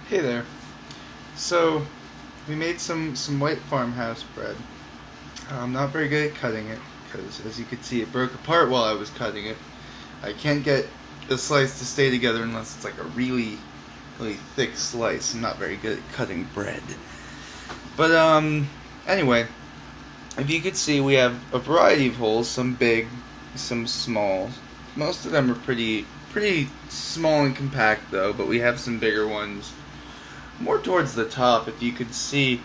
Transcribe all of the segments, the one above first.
Hey there. So, we made some white farmhouse bread. I'm not very good at cutting it, because as you can see it broke apart while I was cutting it. I can't get the slice to stay together unless it's like a really, really thick slice. I'm not very good at cutting bread. But, anyway, if you could see, we have a variety of holes, some big, some small. Most of them are pretty small and compact though, but we have some bigger ones. More towards the top, if you could see,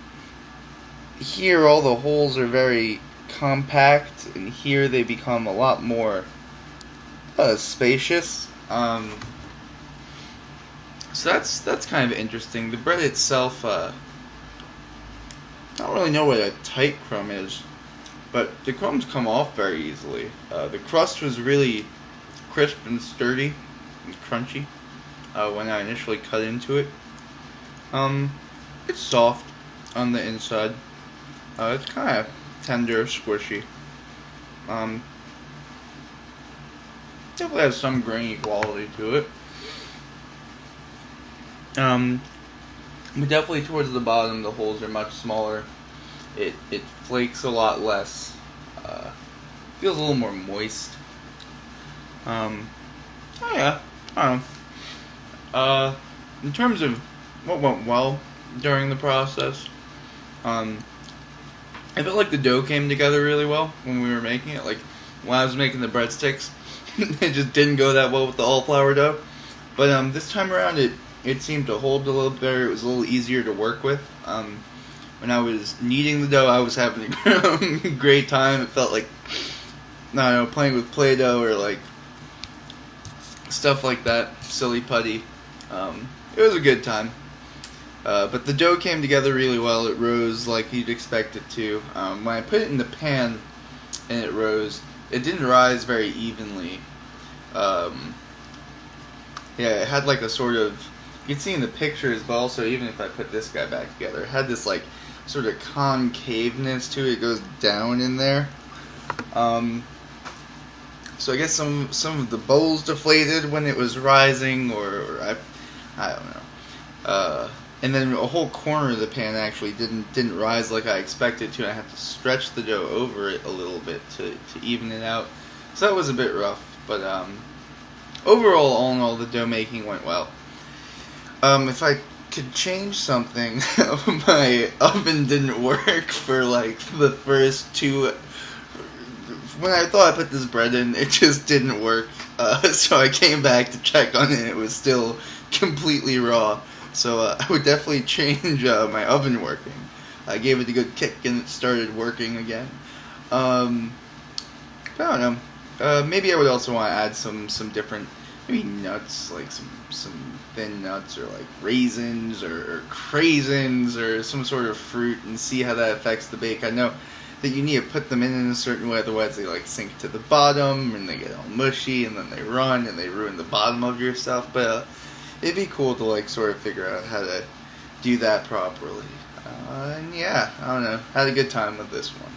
here all the holes are very compact, and here they become a lot more spacious. So that's kind of interesting. The bread itself, I don't really know what a tight crumb is, but the crumbs come off very easily. The crust was really crisp and sturdy and crunchy when I initially cut into it. It's soft on the inside. It's kind of tender, squishy. Definitely has some grainy quality to it. But definitely towards the bottom, the holes are much smaller. It flakes a lot less. Feels a little more moist. Oh yeah, I don't know. In terms of what went well during the process, I felt like the dough came together really well when we were making it. Like, when I was making the breadsticks, it just didn't go that well with the all-flour dough. But this time around, it seemed to hold a little better. It was a little easier to work with. When I was kneading the dough, I was having a great time. It felt like, I don't know, playing with Play-Doh or like stuff like that, silly putty. It was a good time. But the dough came together really well. It rose like you'd expect it to. When I put it in the pan and it rose, it didn't rise very evenly. It had like a sort of, you can see in the pictures, but also even if I put this guy back together, it had this like sort of concaveness to it. It goes down in there. So I guess some of the bowls deflated when it was rising, or I don't know. And then a whole corner of the pan actually didn't rise like I expected to. I had to stretch the dough over it a little bit to even it out. So that was a bit rough, but overall, all in all, the dough making went well. If I could change something, my oven didn't work for like the first two. When I thought I put this bread in, it just didn't work. So I came back to check on it, and it was still completely raw. So I would definitely change my oven working. I gave it a good kick, and it started working again. I don't know. Maybe I would also want to add some different, maybe nuts, like some thin nuts, or like raisins, or craisins, or some sort of fruit, and see how that affects the bake. I know that you need to put them in a certain way, otherwise they like sink to the bottom, and they get all mushy, and then they run, and they ruin the bottom of your stuff. But it'd be cool to like sort of figure out how to do that properly. And yeah, I don't know, had a good time with this one.